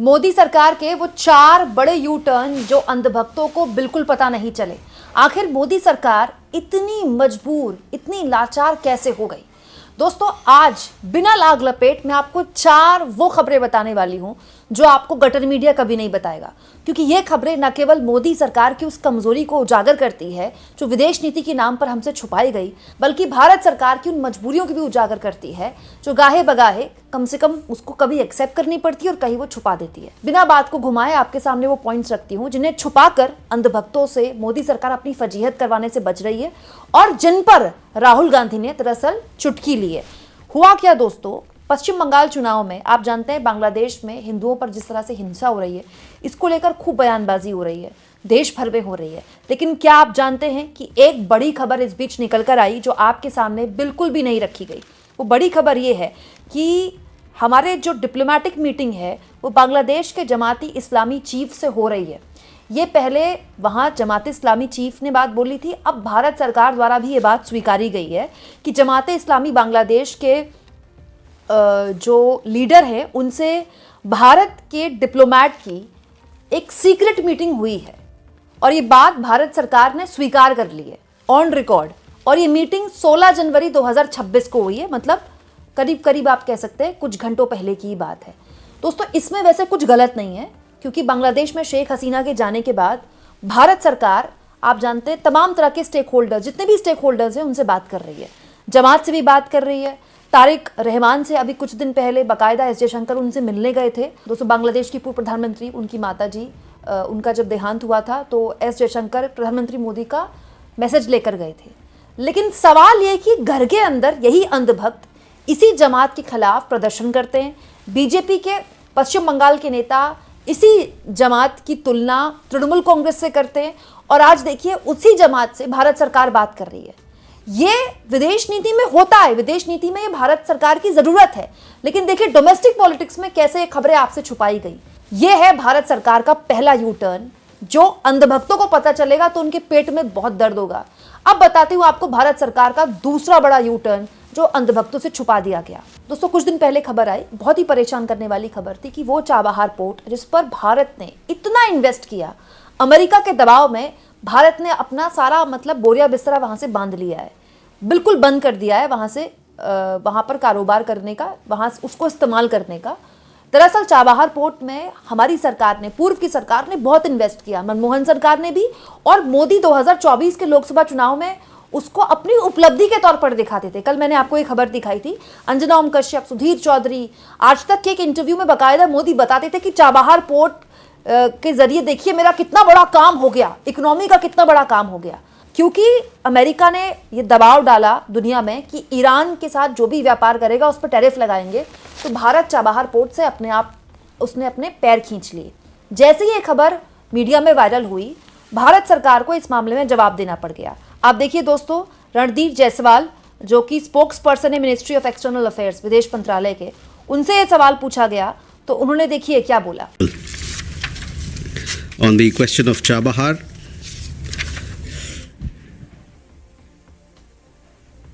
मोदी सरकार के वो 4 बड़े यू टर्न जो अंधभक्तों को बिल्कुल पता नहीं चले। आखिर मोदी सरकार इतनी मजबूर, इतनी लाचार कैसे हो गई? दोस्तों, आज बिना लाग लपेट मैं आपको 4 वो खबरें बताने वाली हूं जो आपको गटर मीडिया कभी नहीं बताएगा, क्योंकि ये खबरें न केवल मोदी सरकार की उस कमजोरी को उजागर करती है जो विदेश नीति के नाम पर हमसे छुपाई गई, बल्कि भारत सरकार की उन मजबूरियों की भी उजागर करती है जो गाहे बगाहे कम से कम उसको कभी एक्सेप्ट करनी पड़ती है और कहीं वो छुपा देती है। बिना बात को घुमाए आपके सामने वो पॉइंट्स रखती हूँ जिन्हें छुपाकर अंधभक्तों से मोदी सरकार अपनी फजीहत करवाने से बच रही है और जिन पर राहुल गांधी ने दरअसल चुटकी ली है। हुआ क्या दोस्तों, पश्चिम बंगाल चुनाव में आप जानते हैं बांग्लादेश में हिंदुओं पर जिस तरह से हिंसा हो रही है, इसको लेकर खूब बयानबाजी हो रही है, देश भर में हो रही है। लेकिन क्या आप जानते हैं कि एक बड़ी खबर इस बीच निकल कर आई जो आपके सामने बिल्कुल भी नहीं रखी गई। वो बड़ी खबर ये है कि हमारे जो डिप्लोमेटिक मीटिंग है वो बांग्लादेश के जमाती इस्लामी चीफ से हो रही है। ये पहले वहाँ जमात इस्लामी चीफ ने बात बोली थी, अब भारत सरकार द्वारा भी ये बात स्वीकारी गई है कि जमात इस्लामी बांग्लादेश के जो लीडर है उनसे भारत के डिप्लोमेट की एक सीक्रेट मीटिंग हुई है और ये बात भारत सरकार ने स्वीकार कर ली है ऑन रिकॉर्ड। और ये मीटिंग 16 जनवरी 2026 को हुई है, मतलब करीब करीब आप कह सकते हैं कुछ घंटों पहले की बात है। दोस्तों, इसमें वैसे कुछ गलत नहीं है, क्योंकि बांग्लादेश में शेख हसीना के जाने के बाद भारत सरकार, आप जानते हैं, तमाम तरह के स्टेक होल्डर, जितने भी स्टेक होल्डर्स हैं उनसे बात कर रही है। जमात से भी बात कर रही है, तारिक रहमान से अभी कुछ दिन पहले बाकायदा एस जयशंकर उनसे मिलने गए थे। दोस्तों, बांग्लादेश की पूर्व प्रधानमंत्री, उनकी माता जी, उनका जब देहांत हुआ था तो एस जयशंकर प्रधानमंत्री मोदी का मैसेज लेकर गए थे। लेकिन सवाल ये कि घर के अंदर यही अंधभक्त इसी जमात के खिलाफ प्रदर्शन करते हैं। बीजेपी के पश्चिम बंगाल के नेता इसी जमात की तुलना तृणमूल कांग्रेस से करते हैं और आज देखिए उसी जमात से भारत सरकार बात कर रही है। ये विदेश नीति में होता है, विदेश नीति में ये भारत सरकार की जरूरत है, लेकिन देखिए डोमेस्टिक पॉलिटिक्स में कैसे ये खबरें आपसे छुपाई गई। ये है भारत सरकार का पहला यू टर्न, जो अंधभक्तों को पता चलेगा तो उनके पेट में बहुत दर्द होगा। अब बताती हूँ आपको भारत सरकार का दूसरा बड़ा यू टर्न जो अंधभक्तों से छुपा दिया गया। दोस्तों, कुछ दिन पहले खबर आई, बहुत ही परेशान करने वाली खबर थी कि वो चाबहार पोर्ट जिस पर भारत ने इतना इन्वेस्ट किया, अमेरिका के दबाव में भारत ने अपना सारा बोरिया बिस्तरा वहां से बांध लिया है, बिल्कुल बंद कर दिया है वहां पर कारोबार करने का, वहां उसको इस्तेमाल करने का। दरअसल चाबहार पोर्ट में हमारी सरकार ने, पूर्व की सरकार ने बहुत इन्वेस्ट किया, मनमोहन सरकार ने भी, और मोदी 2024 के लोकसभा चुनाव में उसको अपनी उपलब्धि के तौर पर दिखाते थे। कल मैंने आपको एक खबर दिखाई थी, अंजना ओम कश्यप, सुधीर चौधरी, आज तक के एक इंटरव्यू में बाकायदा मोदी बताते थे कि चाबहार पोर्ट के जरिए देखिए मेरा कितना बड़ा काम हो गया, इकोनॉमी का कितना बड़ा काम हो गया। क्योंकि अमेरिका ने ये दबाव डाला दुनिया में कि ईरान के साथ जो भी व्यापार करेगा उस पर टैरिफ लगाएंगे, तो भारत चाबहार पोर्ट से उसने अपने पैर खींच लिए। जैसे ही ये खबर मीडिया में वायरल हुई, भारत सरकार को इस मामले में जवाब देना पड़ गया। आप देखिए दोस्तों, रणदीप जायसवाल जो कि स्पोक्स पर्सन है मिनिस्ट्री ऑफ एक्सटर्नल अफेयर्स, विदेश मंत्रालय के, उनसे ये सवाल पूछा गया तो उन्होंने देखिए क्या बोला। On the question of Chabahar,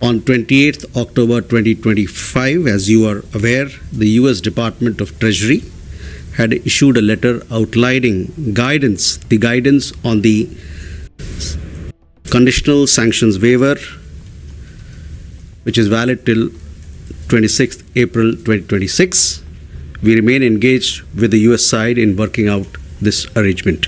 on 28th October 2025, as you are aware, the US Department of Treasury had issued a letter outlining the guidance on the conditional sanctions waiver, which is valid till 26th April 2026. We remain engaged with the US side in working out this arrangement.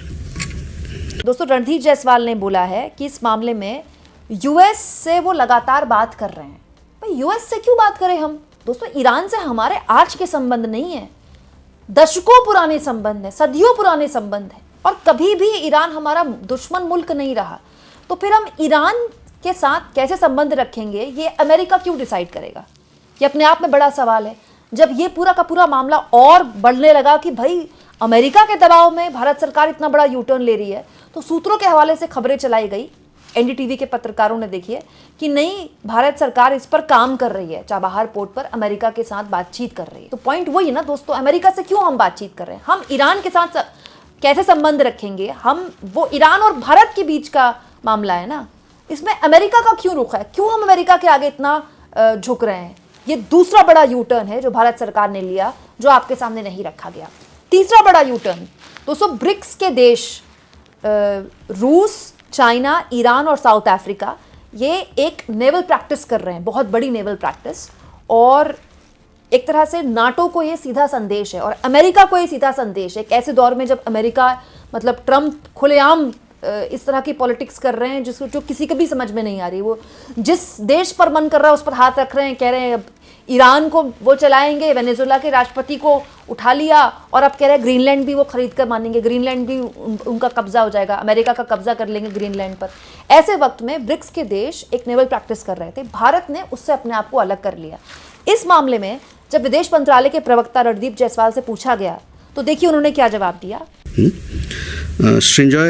दोस्तों, रणदीप जायसवाल ने बोला है कि इस मामले में US से वो लगातार बात कर रहे हैं। भाई, यूएस से क्यों बात करें हम? दोस्तों, ईरान से हमारे आज के संबंध नहीं है, दशकों पुराने संबंध है, सदियों पुराने संबंध है, और कभी भी ईरान हमारा दुश्मन मुल्क नहीं रहा। तो फिर हम ईरान के साथ कैसे संबंध रखेंगे, ये अमेरिका क्यों डिसाइड करेगा? ये अपने आप में बड़ा सवाल है। जब ये पूरा का पूरा मामला और बढ़ने लगा कि भाई अमेरिका के दबाव में भारत सरकार इतना बड़ा यू टर्न ले रही है, तो सूत्रों के हवाले से खबरें चलाई गई, एनडीटीवी के पत्रकारों ने देखिए कि नहीं, भारत सरकार इस पर काम कर रही है, चाबहार पोर्ट पर अमेरिका के साथ बातचीत कर रही है। तो पॉइंट वही है ना दोस्तों, अमेरिका से क्यों हम बातचीत कर रहे हैं? हम ईरान के साथ कैसे संबंध रखेंगे? वो ईरान और भारत के बीच का मामला है ना, इसमें अमेरिका का क्यों रुख है? क्यों हम अमेरिका के आगे इतना झुक रहे हैं? ये दूसरा बड़ा यू टर्न है जो भारत सरकार ने लिया, जो आपके सामने नहीं रखा गया। तीसरा बड़ा यू टर्न दोस्तों, ब्रिक्स के देश रूस, चाइना, ईरान और साउथ अफ्रीका ये एक नेवल प्रैक्टिस कर रहे हैं, बहुत बड़ी नेवल प्रैक्टिस। और एक तरह से नाटो को ये सीधा संदेश है और अमेरिका को ये सीधा संदेश है, एक ऐसे दौर में जब अमेरिका मतलब ट्रंप खुलेआम इस तरह की पॉलिटिक्स कर रहे हैं जिसको जो किसी को भी समझ में नहीं आ रही। वो जिस देश पर मन कर रहा है उस पर हाथ रख रहे हैं, कह रहे हैं अब ईरान को वो चलाएंगे, वेनेजुएला के राष्ट्रपति को उठा लिया और अब कह रहे हैं ग्रीनलैंड भी वो खरीद कर मानेंगे, ग्रीनलैंड भी उनका कब्जा हो जाएगा, अमेरिका का कब्जा कर लेंगे ग्रीनलैंड पर। ऐसे वक्त में ब्रिक्स के देश एक नेवल प्रैक्टिस कर रहे थे, भारत ने उससे अपने आप को अलग कर लिया। इस मामले में जब विदेश मंत्रालय के प्रवक्ता रणदीप जायसवाल से पूछा गया तो देखिए उन्होंने क्या जवाब दिया। Srinjoy,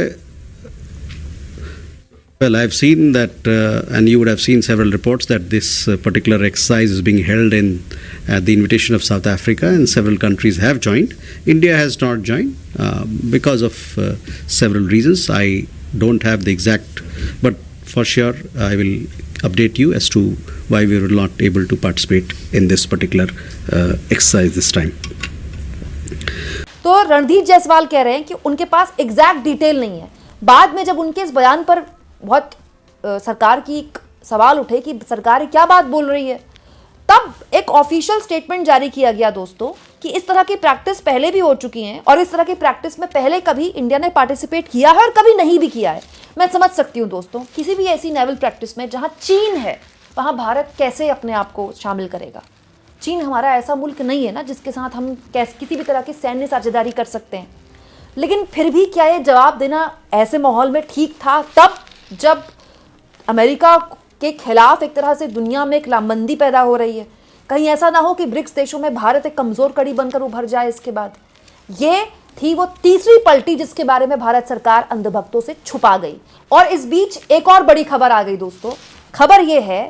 well, I've seen that, and you would have seen several reports that this particular exercise is being held at the invitation of South Africa, and several countries have joined. India has not joined because of several reasons. I don't have the exact, but for sure I will update you as to why we were not able to participate in this particular exercise this time. तो रणदीप जायसवाल कह रहे हैं कि उनके पास exact detail नहीं है। बाद में जब उनके इस बयान पर बहुत सरकार की सवाल उठे कि सरकार क्या बात बोल रही है, तब एक ऑफिशियल स्टेटमेंट जारी किया गया दोस्तों कि इस तरह की प्रैक्टिस पहले भी हो चुकी है और इस तरह की प्रैक्टिस में पहले कभी इंडिया ने पार्टिसिपेट किया है और कभी नहीं भी किया है। मैं समझ सकती हूँ दोस्तों, किसी भी ऐसी नेवल प्रैक्टिस में जहाँ चीन है वहाँ भारत कैसे अपने आप को शामिल करेगा। चीन हमारा ऐसा मुल्क नहीं है ना जिसके साथ हम किसी भी तरह की सैन्य साझेदारी कर सकते हैं। लेकिन फिर भी क्या ये जवाब देना ऐसे माहौल में ठीक था, तब जब अमेरिका के खिलाफ एक तरह से दुनिया में एक लामबंदी पैदा हो रही है? कहीं ऐसा ना हो कि ब्रिक्स देशों में भारत एक कमजोर कड़ी बनकर उभर जाए। इसके बाद ये थी वो तीसरी पलटी जिसके बारे में भारत सरकार अंधभक्तों से छुपा गई। और इस बीच एक और बड़ी खबर आ गई दोस्तों। खबर यह है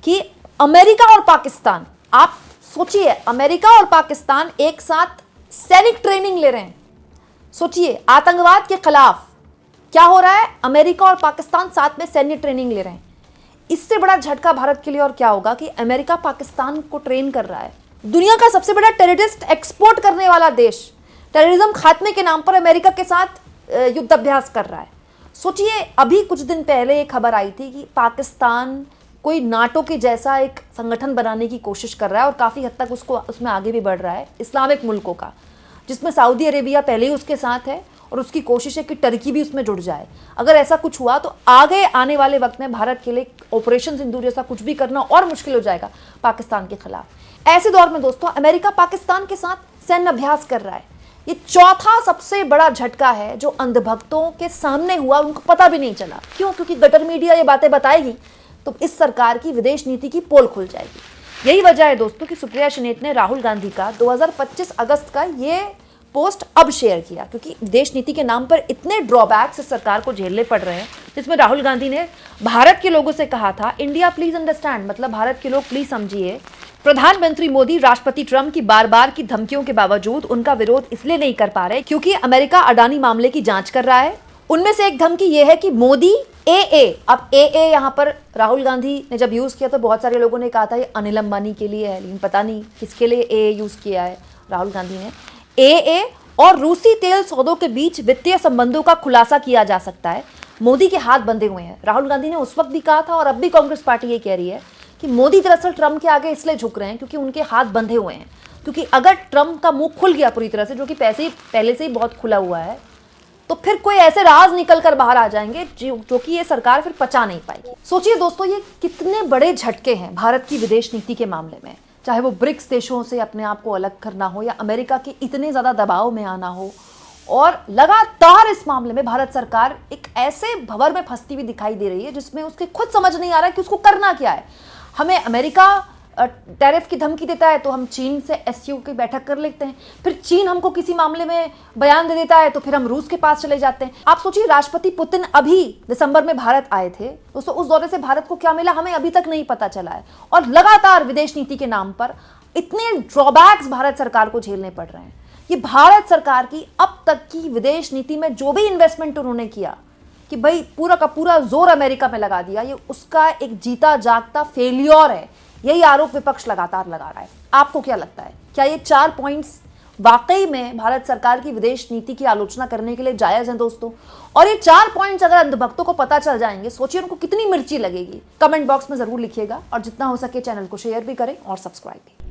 कि अमेरिका और पाकिस्तान, आप सोचिए, अमेरिका और पाकिस्तान एक साथ सैनिक ट्रेनिंग ले रहे हैं। सोचिए, आतंकवाद के खिलाफ क्या हो रहा है, अमेरिका और पाकिस्तान साथ में सैन्य ट्रेनिंग ले रहे हैं। इससे बड़ा झटका भारत के लिए और क्या होगा कि अमेरिका पाकिस्तान को ट्रेन कर रहा है। दुनिया का सबसे बड़ा टेररिस्ट एक्सपोर्ट करने वाला देश टेररिज्म खात्मे के नाम पर अमेरिका के साथ युद्धाभ्यास कर रहा है। सोचिए, अभी कुछ दिन पहले एक खबर आई थी कि पाकिस्तान कोई नाटो के जैसा एक संगठन बनाने की कोशिश कर रहा है और काफ़ी हद तक उसमें आगे भी बढ़ रहा है, इस्लामिक मुल्कों का, जिसमें सऊदी अरेबिया पहले ही उसके साथ है और उसकी कोशिश है कि टर्की भी उसमें जुड़ जाए। अगर ऐसा कुछ हुआ तो आगे आने वाले वक्त में भारत के लिए ऑपरेशन सिंदूर जैसा कुछ भी करना और मुश्किल हो जाएगा पाकिस्तान के खिलाफ। ऐसे दौर में दोस्तों अमेरिका पाकिस्तान के साथ सैन्य अभ्यास कर रहा है। ये चौथा सबसे बड़ा झटका है जो अंधभक्तों के सामने हुआ, उनको पता भी नहीं चला। क्यों? क्योंकि गटर मीडिया ये बातें बताएगी तो इस सरकार की विदेश नीति की पोल खुल जाएगी। यही वजह है दोस्तों कि सुप्रिया श्रीनेत ने राहुल गांधी का 2025 अगस्त का ये पोस्ट अब शेयर किया, क्योंकि विदेश नीति के नाम पर इतने ड्रॉबैक्स इस सरकार को झेलने पड़ रहे हैं, जिसमें राहुल गांधी ने भारत के लोगों से कहा था, इंडिया प्लीज अंडरस्टैंड, मतलब भारत के लोग प्लीज समझिए, प्रधानमंत्री मोदी राष्ट्रपति ट्रंप की बार बार की धमकियों के बावजूद उनका विरोध इसलिए नहीं कर पा रहे क्योंकि अमेरिका अडानी मामले की जांच कर रहा है। उनमें से एक धमकी यह है कि मोदी AA, अब AA यहाँ पर राहुल गांधी ने जब यूज किया तो बहुत सारे लोगों ने कहा था ये अनिल अंबानी के लिए है, लेकिन पता नहीं किसके लिए AA यूज किया है राहुल गांधी ने। AA और रूसी तेल सौदों के बीच वित्तीय संबंधों का खुलासा किया जा सकता है। मोदी के हाथ बंधे हुए हैं। राहुल गांधी ने उस वक्त भी कहा था और अब भी कांग्रेस पार्टी ये कह रही है कि मोदी दरअसल ट्रंप के आगे इसलिए झुक रहे हैं क्योंकि उनके हाथ बंधे हुए हैं। क्योंकि अगर ट्रंप का मुंह खुल गया पूरी तरह से, जो कि पहले से ही बहुत खुला हुआ है, तो फिर कोई ऐसे राज निकल कर बाहर आ जाएंगे जो कि ये सरकार फिर पचा नहीं पाएगी। सोचिए दोस्तों, ये कितने बड़े झटके हैं भारत की विदेश नीति के मामले में, चाहे वो ब्रिक्स देशों से अपने आप को अलग करना हो या अमेरिका के इतने ज़्यादा दबाव में आना हो। और लगातार इस मामले में भारत सरकार एक ऐसे भंवर में फंसती हुई दिखाई दे रही है जिसमें उसके खुद समझ नहीं आ रहा है कि उसको करना क्या है। हमें अमेरिका टैरिफ की धमकी देता है तो हम चीन से SCO की बैठक कर लेते हैं, फिर चीन हमको किसी मामले में बयान दे देता है तो फिर हम रूस के पास चले जाते हैं। आप सोचिए, राष्ट्रपति पुतिन अभी दिसंबर में भारत आए थे दोस्तों, उस दौरे से भारत को क्या मिला हमें अभी तक नहीं पता चला है। और लगातार विदेश नीति के नाम पर इतने ड्रॉबैक्स भारत सरकार को झेलने पड़ रहे हैं। ये भारत सरकार की अब तक की विदेश नीति में जो भी इन्वेस्टमेंट उन्होंने किया कि भाई पूरा का पूरा जोर अमेरिका में लगा दिया, ये उसका एक जीता जागता फेलियर है। यही आरोप विपक्ष लगातार लगा रहा है। आपको क्या लगता है, क्या ये 4 पॉइंट्स वाकई में भारत सरकार की विदेश नीति की आलोचना करने के लिए जायज हैं दोस्तों। और ये 4 पॉइंट्स अगर अंधभक्तों को पता चल जाएंगे, सोचिए उनको कितनी मिर्ची लगेगी। कमेंट बॉक्स में जरूर लिखिएगा और जितना हो सके चैनल को शेयर भी करें और सब्सक्राइब भी।